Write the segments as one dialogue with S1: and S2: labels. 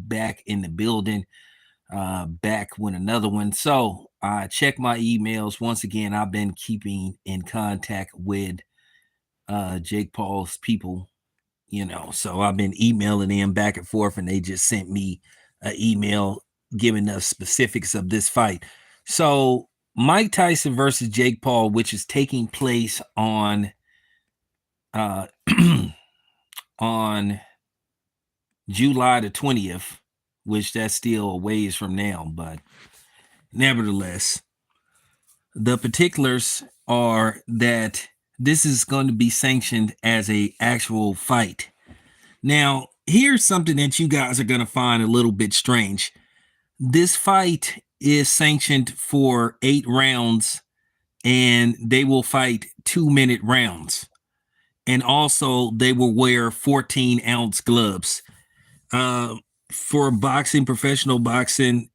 S1: back in the building, back with another one. So I check my emails. Once again, I've been keeping in contact with Jake Paul's people, so I've been emailing them back and forth, and they just sent me an email giving us specifics of this fight. So Mike Tyson versus Jake Paul, which is taking place on on July the 20th, which that's still a ways from now, but nevertheless, the particulars are that this is going to be sanctioned as a actual fight. Now, here's something that you guys are going to find a little bit strange. This fight is sanctioned for 8 rounds, and they will fight 2-minute rounds. And also, they will wear 14-ounce gloves. For boxing, professional boxing,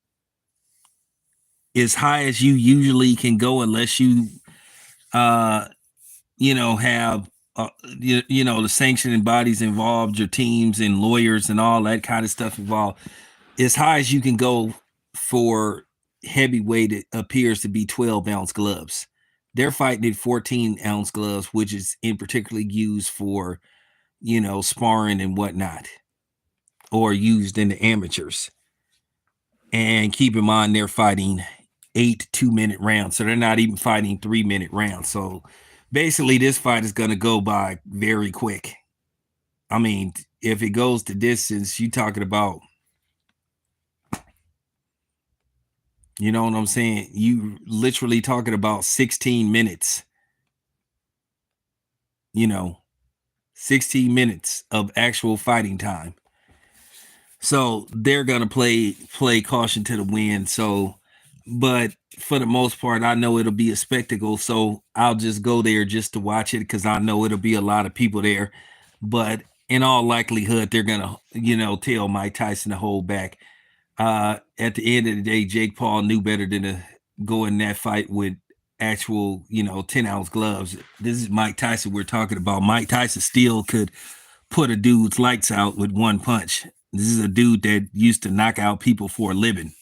S1: as high as you usually can go, unless you, have, the sanctioning bodies involved, your teams and lawyers and all that kind of stuff involved. As high as you can go for heavyweight, it appears to be 12-ounce gloves. They're fighting in 14-ounce gloves, which is in particularly used for, sparring and whatnot, or used in the amateurs. And keep in mind, they're fighting 8 2-minute rounds. So they're not even fighting 3-minute rounds. So basically, this fight is going to go by very quick. I mean, if it goes to distance, you're talking about, you know what I'm saying? You literally talking about 16 minutes. 16 minutes of actual fighting time. So they're going to play caution to the wind. So, but for the most part, I know it'll be a spectacle. So I'll just go there just to watch it, because I know it'll be a lot of people there. But in all likelihood, they're going to, tell Mike Tyson to hold back. At the end of the day, Jake Paul knew better than to go in that fight with actual, 10-ounce gloves. This is Mike Tyson we're talking about. Mike Tyson still could put a dude's lights out with one punch. This is a dude that used to knock out people for a living.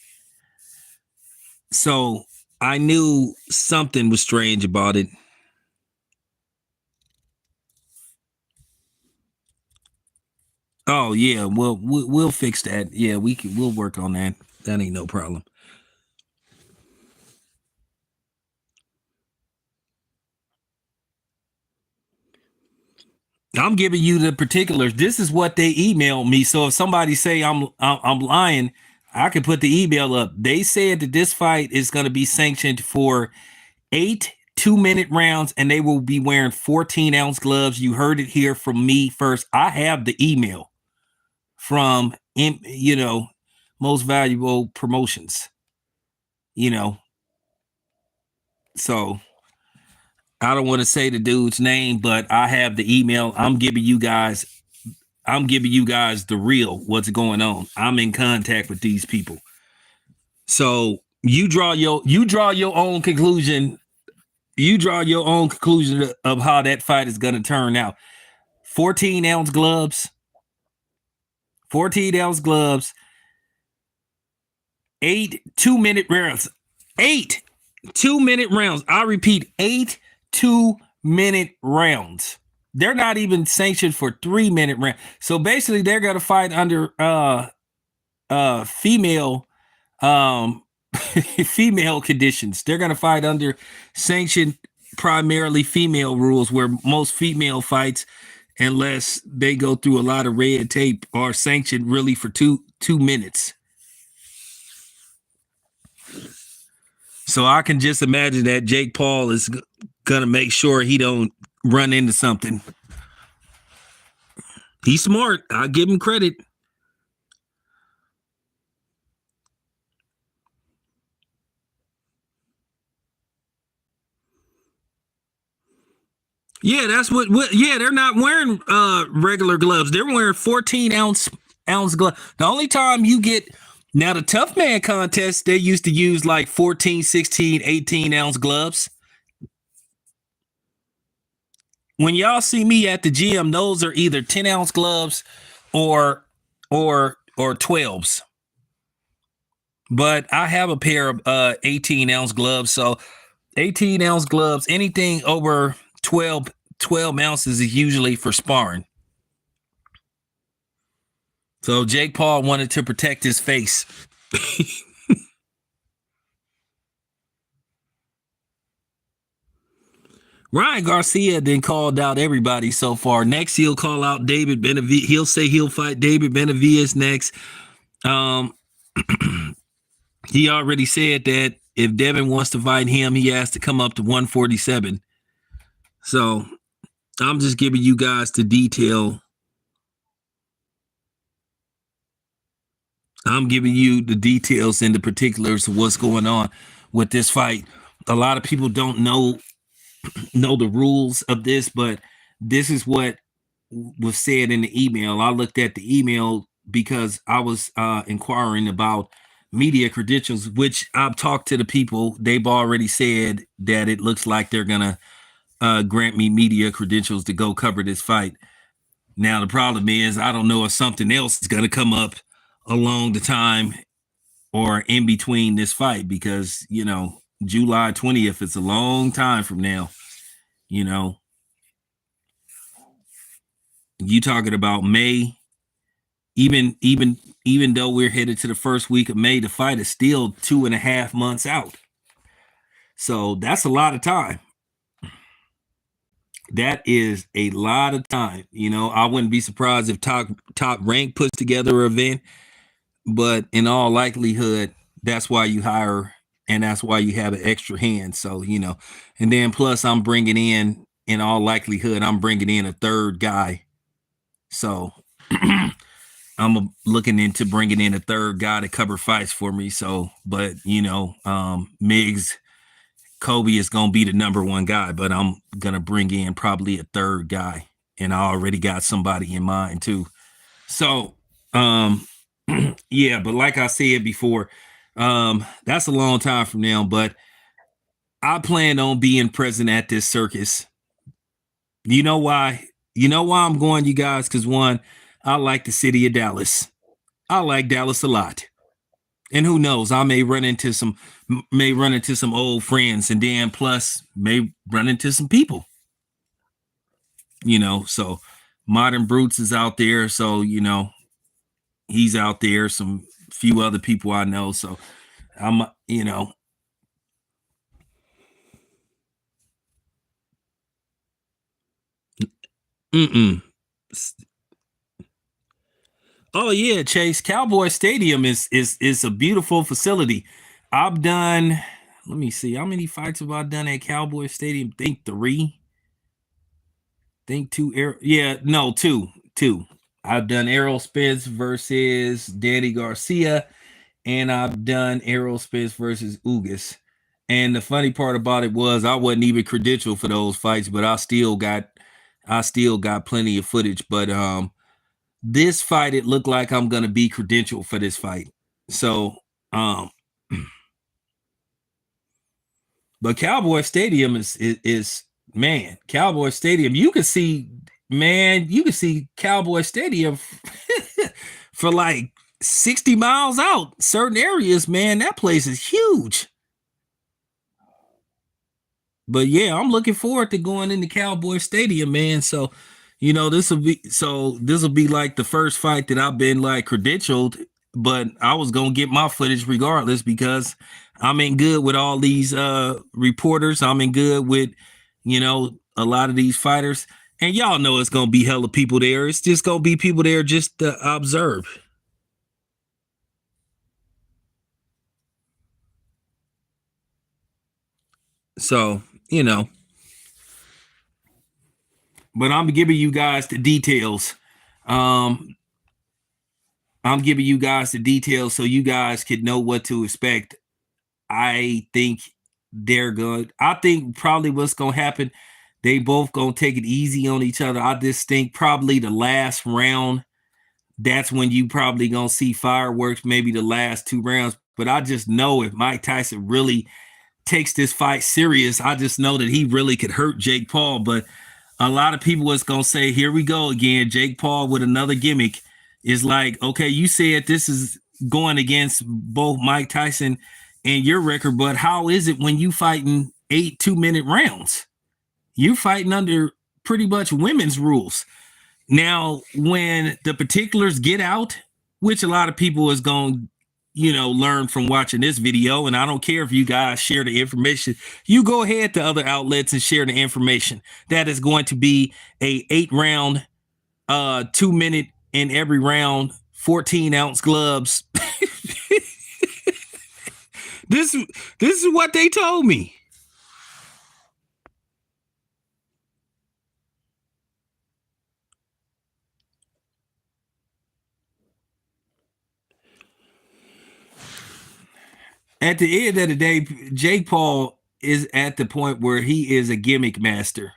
S1: So I knew something was strange about it. Oh yeah, well we'll fix that. Yeah, we'll work on that. That ain't no problem. I'm giving you the particulars. This is what they emailed me. So if somebody say I'm lying, I can put the email up. They said that this fight is going to be sanctioned for 8 2-minute rounds, and they will be wearing 14-ounce gloves. You heard it here from me first. I have the email from Most Valuable Promotions. So I don't want to say the dude's name, but I have the email. I'm giving you guys the real what's going on. I'm in contact with these people. So you draw your own conclusion. You draw your own conclusion of how that fight is going to turn out. 14-ounce gloves. 14-ounce gloves. 8 2-minute rounds. 8 2-minute rounds. I repeat, 8 2-minute rounds. They're not even sanctioned for 3-minute rounds. So basically, they're going to fight under female female conditions. They're going to fight under sanctioned primarily female rules, where most female fights, unless they go through a lot of red tape, are sanctioned really for two minutes. So I can just imagine that Jake Paul is gonna make sure he don't run into something. He's smart. I'll give him credit. Yeah, that's what yeah, they're not wearing regular gloves. They're wearing 14-ounce gloves. The only time you get now the tough man contest, they used to use like 14, 16, 18-ounce gloves. When y'all see me at the gym, those are either 10-ounce gloves or or 12s. But I have a pair of 18-ounce gloves. So 18-ounce gloves, anything over 12 ounces is usually for sparring. So Jake Paul wanted to protect his face. Ryan Garcia then called out everybody so far. Next, he'll call out David Benavidez. He'll say he'll fight David Benavidez next. He already said that if Devin wants to fight him, he has to come up to 147. So I'm just giving you guys the detail. I'm giving you the details and the particulars of what's going on with this fight. A lot of people don't know the rules of this, but this is what was said in the email. I looked at the email because I was inquiring about media credentials, which I've talked to the people. They've already said that it looks like they're going to grant me media credentials to go cover this fight. Now, the problem is I don't know if something else is going to come up along the time or in between this fight because, July 20th is a long time from now. You talking about May, even though we're headed to the first week of May, the fight is still 2.5 months out. So that's a lot of time. That is a lot of time. I wouldn't be surprised if Top Rank puts together an event, but in all likelihood, that's why you hire and that's why you have an extra hand. So, and then plus I'm bringing in all likelihood, I'm bringing in a third guy. So I'm looking into bringing in a third guy to cover fights for me. So, but Miggs, Kobe is going to be the number one guy, but I'm going to bring in probably a third guy. And I already got somebody in mind too. So, yeah, but like I said before, that's a long time from now, but I plan on being present at this circus. You know why? You know why I'm going, you guys? Because one, I like the city of Dallas. I like Dallas a lot. And who knows, I may run into some old friends, and then plus may run into some people. So Modern Brutes is out there. So, he's out there, some few other people I know. So I'm, Oh yeah, Chase. Cowboy Stadium is a beautiful facility. I've done, let me see, how many fights have I done at Cowboy Stadium? Think 3. Think 2. Two. I've done Errol Spence versus Danny Garcia, and I've done Errol Spence versus Ugas. And the funny part about it was I wasn't even credentialed for those fights, but I still got plenty of footage. But this fight, it looked like I'm gonna be credentialed for this fight. So but Cowboy Stadium is man, Cowboy Stadium. You can see Cowboy Stadium for like 60 miles out. Certain areas, man, that place is huge. But yeah, I'm looking forward to going into Cowboy Stadium, man. So, this will be like the first fight that I've been like credentialed, but I was gonna get my footage regardless because I'm in good with all these reporters. I'm in good with, a lot of these fighters. And y'all know it's gonna be hella people there. It's just gonna be people there just to observe. So, but I'm giving you guys the details. I'm giving you guys the details so you guys could know what to expect. I think they're good. I think probably what's going to happen, they both going to take it easy on each other. I just think probably the last round, that's when you probably going to see fireworks, maybe the last 2 rounds. But I just know if Mike Tyson really takes this fight serious, I just know that he really could hurt Jake Paul. But a lot of people was going to say, here we go again, Jake Paul with another gimmick. It's like, okay, you said this is going against both Mike Tyson and your record, but how is it when you fighting 8 2-minute rounds? You fighting under pretty much women's rules. Now, when the particulars get out, which a lot of people is going learn from watching this video, and I don't care if you guys share the information. You go ahead to other outlets and share the information. That is going to be a 8-round, 2-minute in every round, 14-ounce gloves. This is what they told me. At the end of the day, Jake Paul is at the point where he is a gimmick master.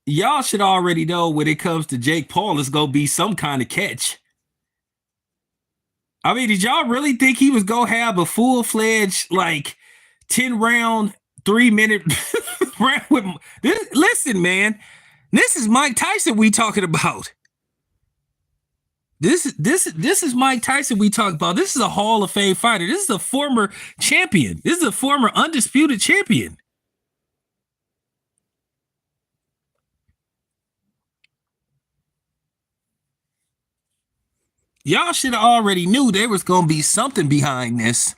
S1: Y'all should already know when it comes to Jake Paul, it's going to be some kind of catch. I mean, did y'all really think he was going to have a full-fledged, 10-round, 3-minute round with this? Listen, man, this is Mike Tyson we talking about. This is Mike Tyson we talk about. This is a Hall of Fame fighter. This is a former champion. This is a former undisputed champion. Y'all should have already knew there was going to be something behind this.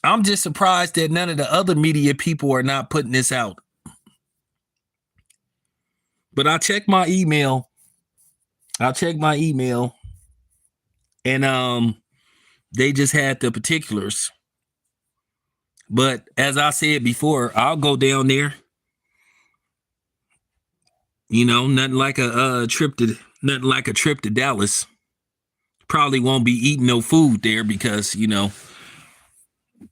S1: I'm just surprised that none of the other media people are not putting this out. But I checked my email. And they just had the particulars. But as I said before, I'll go down there. Nothing like a trip to Dallas. Probably won't be eating no food there because,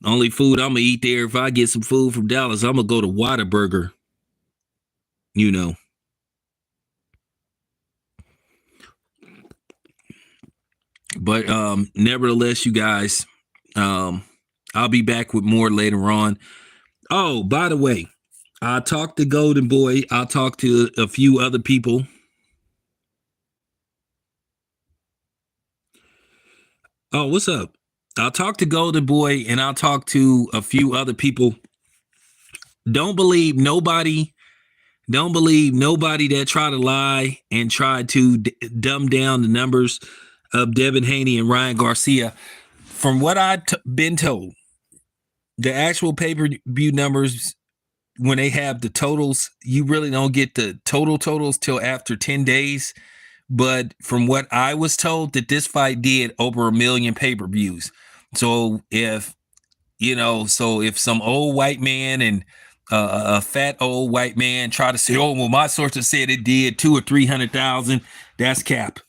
S1: only food I'm gonna eat there, if I get some food from Dallas, I'm gonna go to Whataburger. But nevertheless, you guys, I'll be back with more later on. Oh, by the way, I talked to Golden Boy. I talked to a few other people. Oh, what's up? I'll talk to Golden Boy and I'll talk to a few other people. Don't believe nobody that try to lie and try to dumb down the numbers of Devin Haney and Ryan Garcia. From what I've been told, the actual pay-per-view numbers, when they have the totals, you really don't get the total totals till after 10 days. But from what I was told, that this fight did over 1 million pay-per-views. So if some old white man and a fat old white man try to say, oh, well, my sources said it did 200,000 or 300,000, that's cap.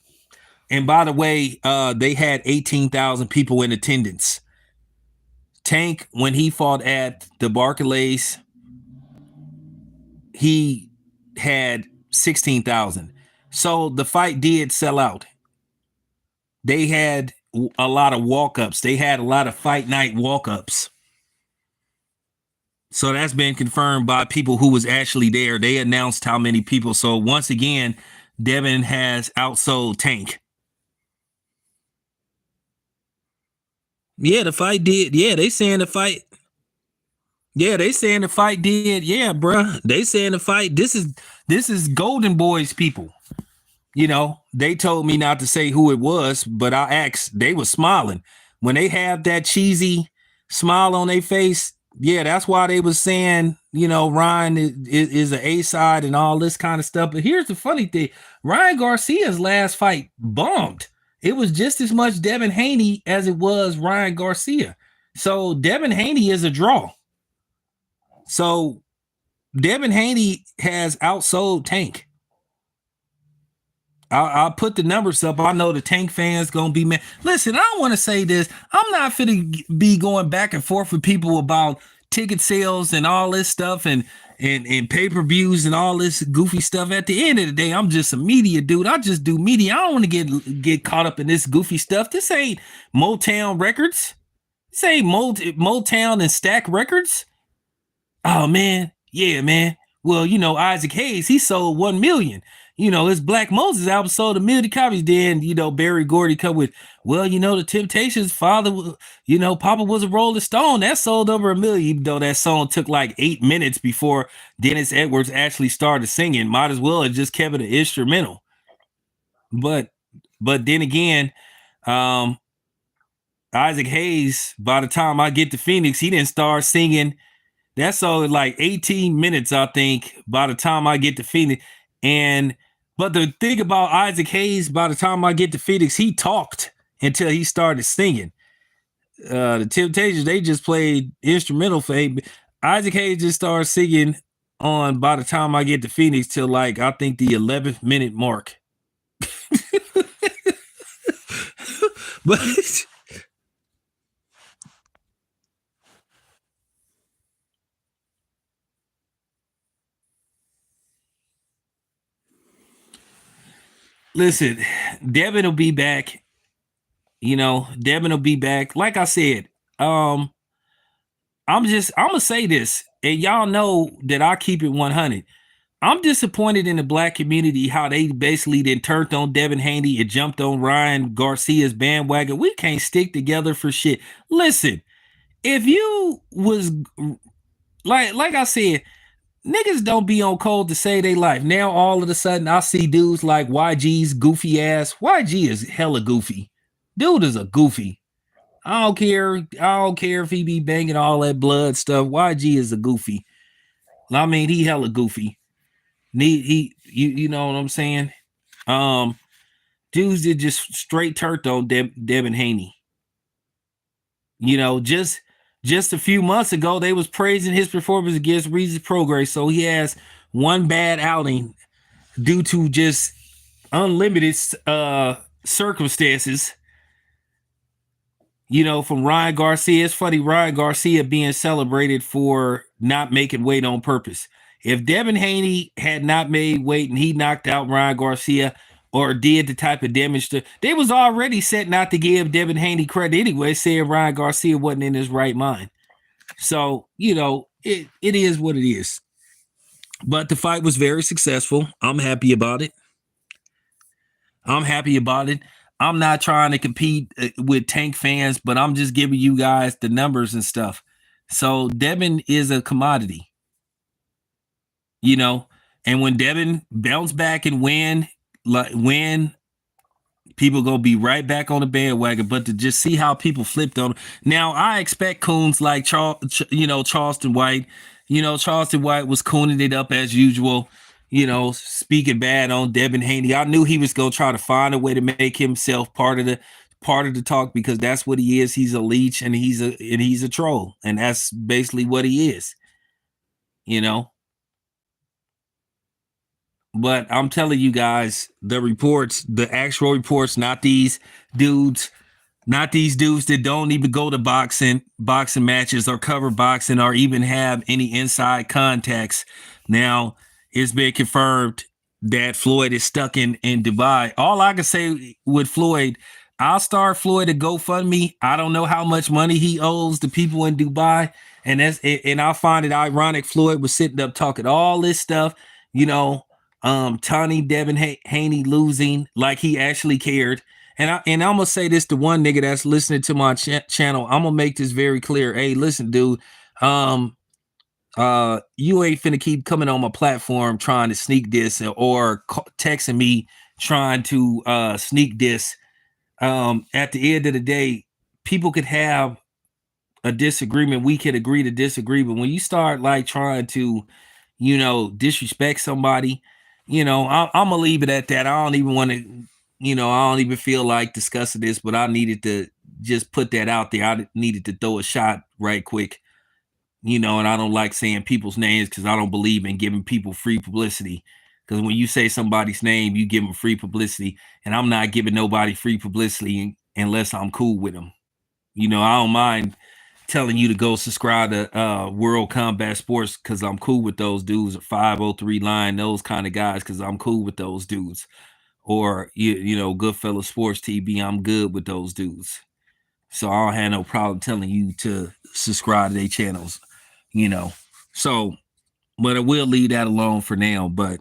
S1: And by the way, they had 18,000 people in attendance. Tank, when he fought at the Barclays, he had 16,000. So the fight did sell out. They had a lot of walk-ups. They had a lot of fight night walk-ups. So that's been confirmed by people who was actually there. They announced how many people. So once again, Devin has outsold Tank. Yeah, the fight did. Yeah, they saying the fight. Yeah, they saying the fight did. Yeah, bruh. They saying the fight. This is Golden Boy's people. They told me not to say who it was, but I asked. They were smiling. When they have that cheesy smile on their face, yeah, that's why they was saying, Ryan is an A-side and all this kind of stuff. But here's the funny thing. Ryan Garcia's last fight bombed. It was just as much Devin Haney as it was Ryan Garcia. So Devin Haney is a draw. So Devin Haney has outsold Tank. I'll put the numbers up. I know the Tank fans gonna be mad. Listen, I don't want to say this. I'm not finna be going back and forth with people about ticket sales and all this stuff and pay-per-views and all this goofy stuff. At the end of the day, I'm just a media dude. I just do media. I don't want to get caught up in this goofy stuff. This ain't Motown Records. This ain't Motown and Stack Records. Oh man, yeah, man. Well, Isaac Hayes, he sold 1 million. It's Black Moses album sold a million copies. Then, Barry Gordy come with, well, the Temptations' father, Papa was a Rolling Stone. That sold over a million, even though that song took like 8 minutes before Dennis Edwards actually started singing. Might as well have just kept it an instrumental. But then again, Isaac Hayes, by the time I get to Phoenix, he didn't start singing. That song is like 18 minutes, I think, by the time I get to Phoenix. But the thing about Isaac Hayes, by the time I get to Phoenix, he talked until he started singing. The Temptations, they just played instrumental for Isaac Hayes just started singing on by the time I get to Phoenix till like I think the 11th minute mark. But listen, Devin will be back. Devin will be back. Like I said, I'm gonna say this, and y'all know that I keep it 100. I'm disappointed in the black community how they basically then turned on Devin Haney and jumped on Ryan Garcia's bandwagon. We can't stick together for shit. Listen, if you was like I said, niggas don't be on cold to say they life. Now all of a sudden I see dudes like YG's goofy ass. YG is hella goofy. Dude is a goofy. I don't care. I don't care if he be banging all that blood stuff. YG is a goofy. I mean, he hella goofy. You know what I'm saying? Dudes did just straight turned on Devin Haney. Just a few months ago, they was praising his performance against Regis Prograis. So he has one bad outing due to just unlimited circumstances. From Ryan Garcia. It's funny, Ryan Garcia being celebrated for not making weight on purpose. If Devin Haney had not made weight and he knocked out Ryan Garcia or did the type of damage they was already set not to give Devin Haney credit anyway, saying Ryan Garcia wasn't in his right mind. So, it is what it is. But the fight was very successful. I'm happy about it. I'm not trying to compete with Tank fans, but I'm just giving you guys the numbers and stuff. So Devin is a commodity, and when Devin bounce back and win, people gonna be right back on the bandwagon. But to just see how people flipped on now, I expect coons like Charleston White. Charleston White was cooning it up as usual. Speaking bad on Devin Haney. I knew he was gonna try to find a way to make himself part of the talk because that's what he is. He's a leech and he's a troll, and that's basically what he is. But I'm telling you guys, the actual reports, not these dudes that don't even go to boxing matches or cover boxing or even have any inside contacts. Now, it's been confirmed that Floyd is stuck in Dubai. All I can say with Floyd, I'll start Floyd a GoFundMe. I don't know how much money he owes the people in Dubai. And I find it ironic Floyd was sitting up talking all this stuff, Tony Devin Haney losing like he actually cared. And I'm gonna say this to one nigga that's listening to my channel. I'm gonna make this very clear. Hey, listen, dude. You ain't finna keep coming on my platform trying to sneak this or texting me trying to sneak this. At the end of the day, people could have a disagreement. We could agree to disagree, but when you start like trying to, disrespect somebody, I'm gonna leave it at that. I don't even want to, I don't even feel like discussing this, but I needed to just put that out there. I needed to throw a shot right quick, and I don't like saying people's names because I don't believe in giving people free publicity. Because when you say somebody's name, you give them free publicity, and I'm not giving nobody free publicity unless I'm cool with them. I don't mind telling you to go subscribe to World Combat Sports because I'm cool with those dudes, or 503 Line, those kind of guys, because I'm cool with those dudes. Or Goodfellas Sports TV, I'm good with those dudes. So I don't have no problem telling you to subscribe to their channels, So, but I will leave that alone for now. But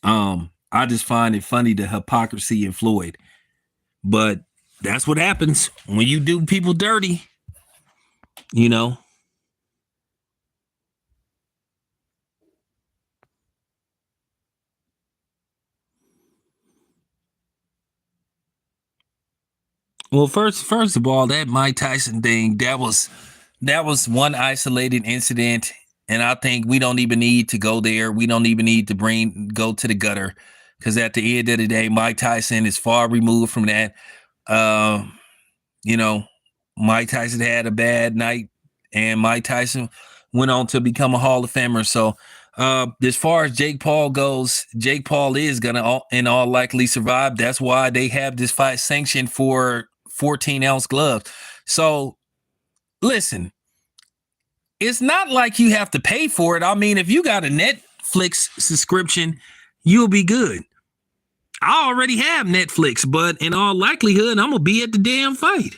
S1: I just find it funny the hypocrisy in Floyd. But that's what happens when you do people dirty, you know. Well, first of all, that Mike Tyson thing, that was one isolated incident, and I think we don't even need to go there. We don't even need to go to the gutter, because at the end of the day, Mike Tyson is far removed from that. Uh, you know, Mike Tyson had a bad night, and Mike Tyson went on to become a Hall of Famer. So, as far as Jake Paul goes, Jake Paul is gonna in all likely survive. That's why they have this fight sanctioned for 14-ounce gloves. So, listen, it's not like you have to pay for it. I mean, if you got a Netflix subscription, you'll be good. I already have Netflix, but in all likelihood, I'm gonna be at the damn fight.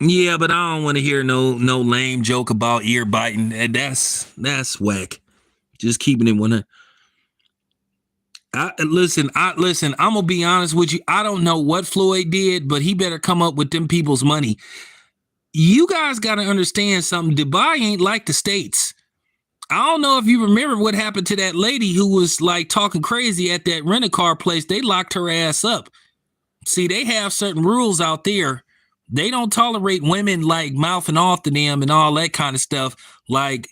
S1: Yeah, but I don't want to hear no lame joke about ear biting. That's whack. Just keeping it 100. Listen. I'm gonna be honest with you. I don't know what Floyd did, but he better come up with them people's money. You guys got to understand something. Dubai ain't like the States. I don't know if you remember what happened to that lady who was like talking crazy at that rent-a-car place. They locked her ass up. See, they have certain rules out there. They don't tolerate women like mouthing off to them and all that kind of stuff, like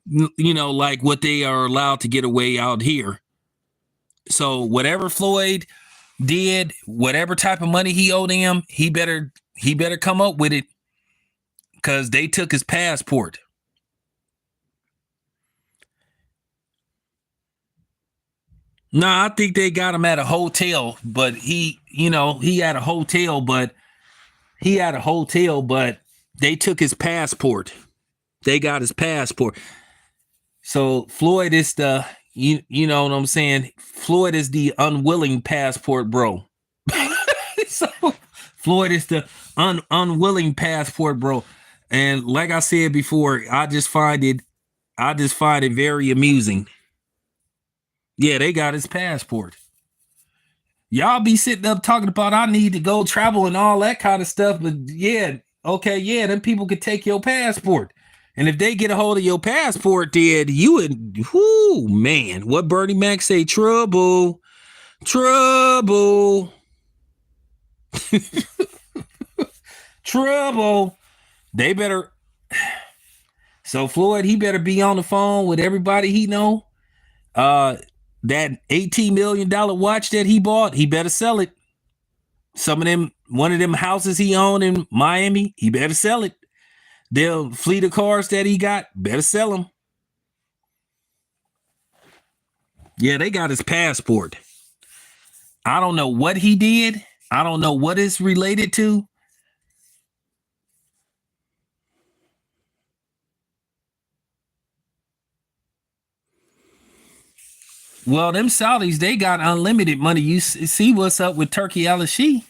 S1: like what they are allowed to get away out here. So whatever Floyd did, whatever type of money he owed him, he better come up with it, because they took his passport. No, I think they got him at a hotel, but he had a hotel, but they took his passport. They got his passport. So Floyd is you know what I'm saying? Floyd is the unwilling passport bro. So Floyd is the unwilling passport bro. And like I said before, I just find it very amusing. Yeah, they got his passport. Y'all be sitting up talking about I need to go travel and all that kind of stuff, but yeah, okay, yeah, then people could take your passport. And if they get a hold of your passport, then you would, whoo, man, what Bernie Mac say? Trouble, trouble, trouble. They better. So Floyd, he better be on the phone with everybody he know. That $18 million watch that he bought, he better sell it. One of them houses he owned in Miami, he better sell it. The fleet of cars that he got, better sell them. Yeah, they got his passport. I don't know what he did. I don't know what it's related to. Well, them Saudis, they got unlimited money. You see what's up with Turkey Al-Sheikh.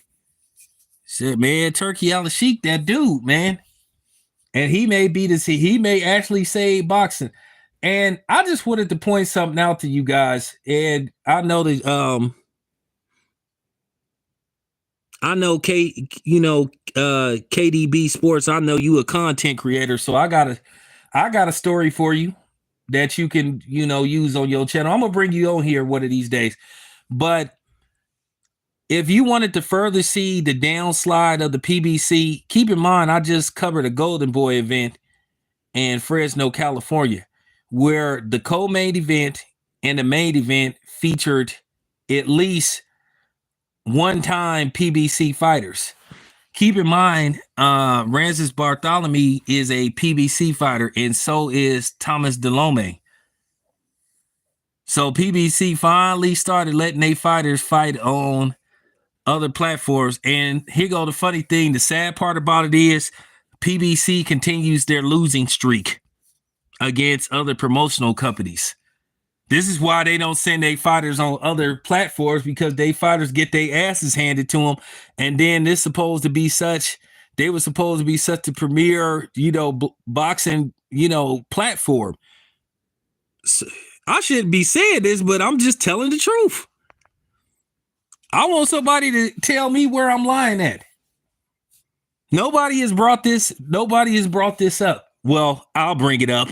S1: Said, man, Turkey Al-Sheikh, that dude, man. And he may be he may actually save boxing. And I just wanted to point something out to you guys. And I know that KDB Sports, I know you a content creator, so I got a story for you that you can, use on your channel. I'm gonna bring you on here one of these days. But if you wanted to further see the downslide of the PBC, keep in mind I just covered a Golden Boy event in Fresno, California, where the co-main event and the main event featured at least one-time PBC fighters. Keep in mind, Rances Bartholomew is a PBC fighter, and so is Thomas Delome. So PBC finally started letting their fighters fight on other platforms. And here go the funny thing. The sad part about it is PBC continues their losing streak against other promotional companies. This is why they don't send their fighters on other platforms, because they fighters get their asses handed to them. And then this supposed to be such, they were supposed to be such a premier, boxing, platform. So, I shouldn't be saying this, but I'm just telling the truth. I want somebody to tell me where I'm lying at. Nobody has brought this up. Well, I'll bring it up.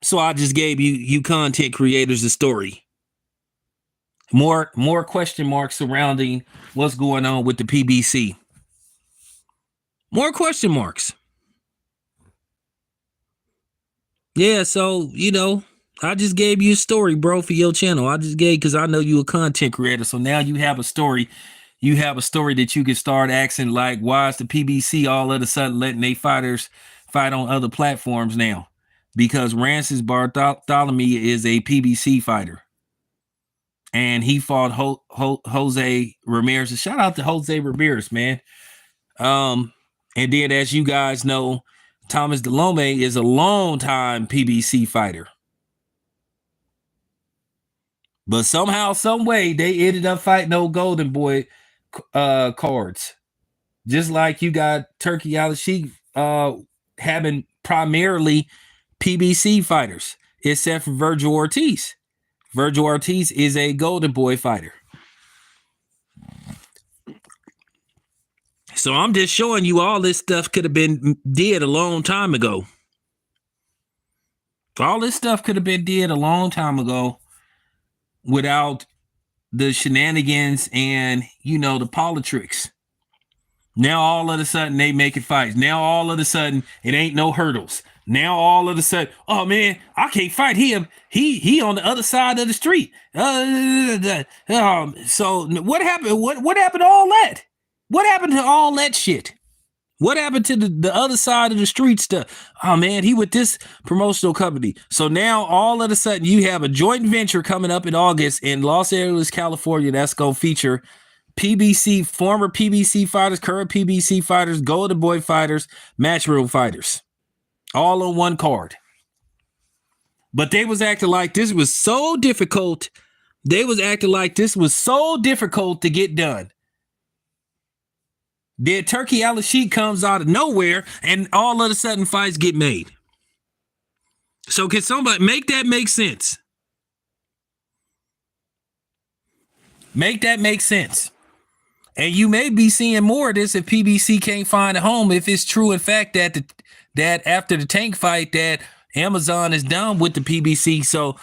S1: So I just gave you content creators a story. More question marks surrounding what's going on with the PBC. More question marks. Yeah, so, I just gave you a story, bro, for your channel. I just gave, because I know you a content creator. So now you have a story. You have a story that you can start asking, like, why is the PBC all of a sudden letting their fighters fight on other platforms now? Because Rancis Bartholomew is a PBC fighter. And he fought Jose Ramirez. Shout out to Jose Ramirez, man. And then, as you guys know, Thomas Delome is a long-time PBC fighter. But somehow, some way, they ended up fighting old Golden Boy cards. Just like you got Turkey Al-Sheikh having primarily PBC fighters, except for Virgil Ortiz. Virgil Ortiz is a Golden Boy fighter. So I'm just showing you all this stuff could have been did a long time ago. All this stuff could have been did a long time ago without the shenanigans and, the politics. Now all of a sudden they making fights. Now all of a sudden it ain't no hurdles. Now all of a sudden, oh man, I can't fight him. He on the other side of the street. So what happened? What happened to all that? What happened to all that shit? What happened to the other side of the street stuff? Oh man, he with this promotional company. So now all of a sudden you have a joint venture coming up in August in Los Angeles, California. That's gonna feature PBC, former PBC fighters, current PBC fighters, Golden Boy fighters, Matchroom fighters, all on one card. But they was acting like this was so difficult. They was acting like this was so difficult to get done. Then Turkey Al-Sheikh comes out of nowhere, and all of a sudden fights get made. So can somebody make that make sense? Make that make sense. And you may be seeing more of this if PBC can't find a home. If it's true, in fact, that after the Tank fight, that Amazon is done with the PBC. So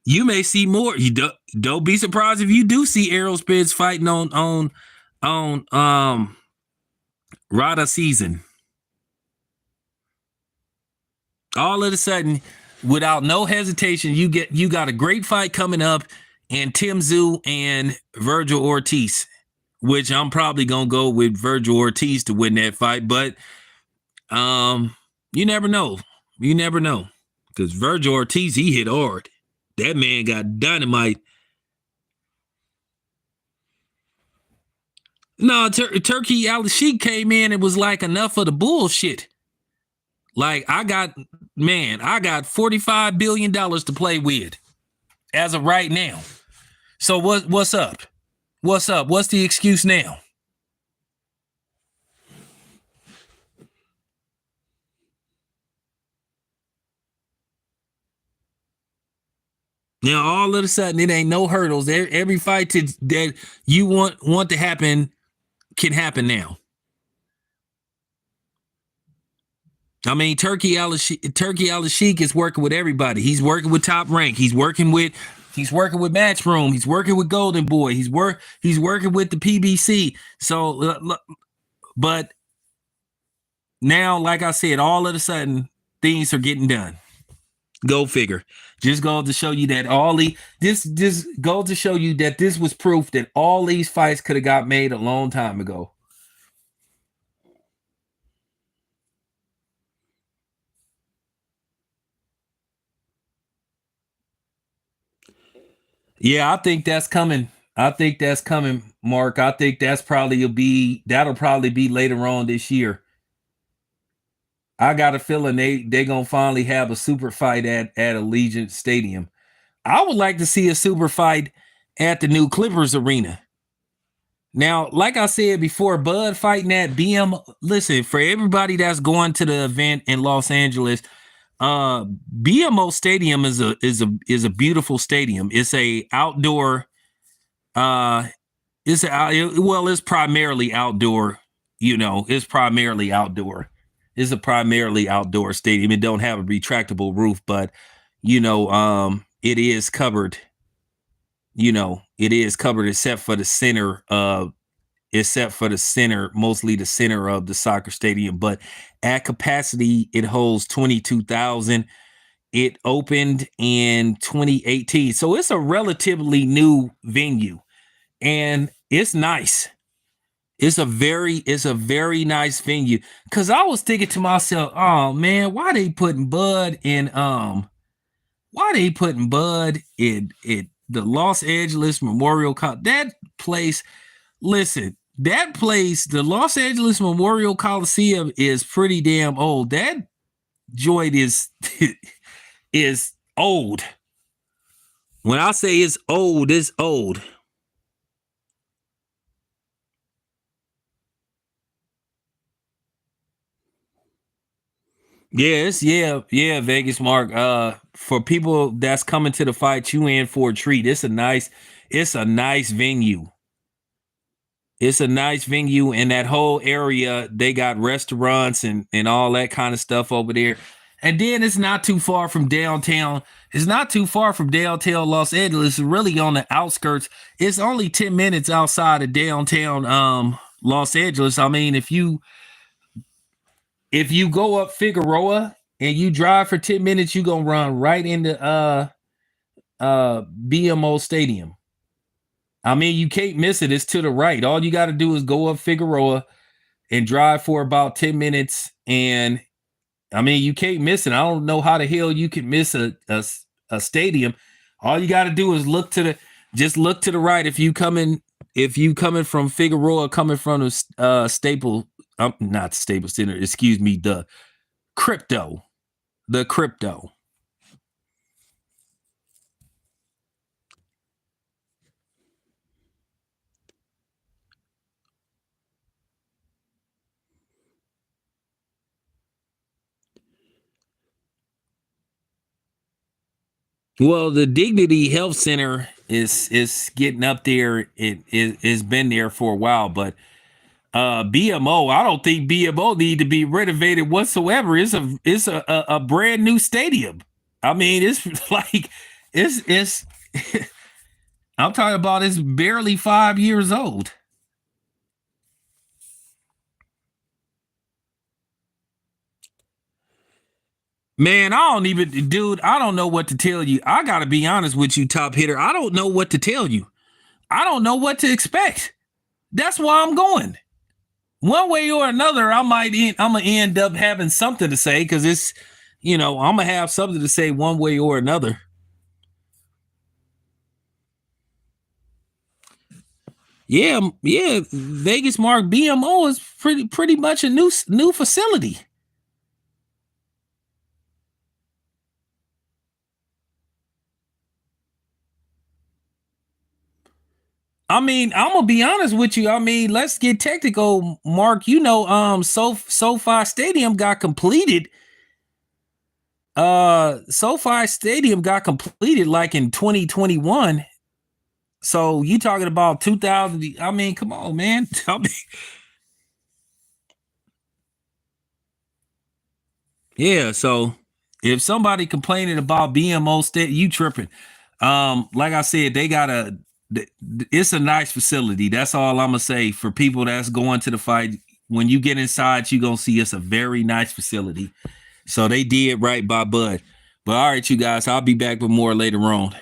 S1: you may see more. You don't be surprised if you do see Errol Spence fighting on Rada season. All of a sudden, without no hesitation, you got a great fight coming up, and Tim Tszyu and Virgil Ortiz, which I'm probably gonna go with Virgil Ortiz to win that fight, but you never know. You never know, because Virgil Ortiz, he hit hard. That man got dynamite. No, Turkey Al-Sheikh came in and was like, enough of the bullshit. Like, I got $45 billion to play with as of right now. So what's up? What's up? What's the excuse now? Now, all of a sudden, it ain't no hurdles. Every fight that you want to happen can happen now. I mean, Turkey Al-Sheikh is working with everybody. He's working with Top Rank. He's working with Matchroom. He's working with Golden Boy. He's working with the PBC. So, but now, like I said, all of a sudden things are getting done. Go figure. Just goes to show you that this goes to show you that this was proof that all these fights could have got made a long time ago. Yeah, I think that's coming. Mark. I think that'll probably be later on this year. I got a feeling they gonna finally have a super fight at Allegiant Stadium. I would like to see a super fight at the new Clippers arena. Now, like I said before, Bud fighting at BM. Listen, for everybody that's going to the event in Los Angeles, uh, BMO Stadium is a beautiful stadium. It's a outdoor. Uh, it's primarily outdoor. It's primarily outdoor. It's a primarily outdoor stadium. It don't have a retractable roof, but it is covered. It is covered except for the center mostly the center of the soccer stadium. But at capacity, it holds 22,000. It opened in 2018. So it's a relatively new venue and it's nice. It's a very nice venue. Cause I was thinking to myself, oh man, why they putting Bud in the Los Angeles Memorial that place. Listen, that place, the Los Angeles Memorial Coliseum, is pretty damn old. That joint is is old. When I say it's old, it's old. Yes, yeah, Vegas Mark. For people that's coming to the fight, you in for a treat. It's a nice venue. It's a nice venue. In that whole area, they got restaurants and all that kind of stuff over there. And then it's not too far from downtown. It's not too far from downtown Los Angeles. It's really on the outskirts. It's only 10 minutes outside of downtown Los Angeles. I mean, if you go up Figueroa and you drive for 10 minutes, you're gonna run right into BMO Stadium. I mean, you can't miss it. It's to the right. All you got to do is go up Figueroa and drive for about 10 minutes. And I mean, you can't miss it. I don't know how the hell you can miss a stadium. All you got to do is look to the right. If you coming from Figueroa, coming from the not Staples Center, excuse me, the crypto. Well, the Dignity Health Center is getting up there. It's been there for a while, but BMO, I don't think BMO need to be renovated whatsoever. It's a brand new stadium. I mean, it's like it's I'm talking about it's barely 5 years old. Man, I don't know what to tell you. I gotta be honest with you, top hitter. I don't know what to tell you. I don't know what to expect. That's why I'm going. One way or another, I'm gonna end up having something to say because I'm gonna have something to say one way or another. Yeah, Vegas Mark BMO is pretty much a new facility. I mean, I'm gonna be honest with you. I mean, let's get technical, Mark. SoFi Stadium got completed. SoFi Stadium got completed like in 2021. So you talking about 2000? I mean, come on, man. Tell me. Yeah. So if somebody complaining about BMO State, you tripping. Like I said, they got it's a nice facility. That's all I'm gonna say for people that's going to the fight. When you get inside, you're gonna see it's a very nice facility. So they did right by Bud. But all right, you guys, I'll be back with more later on.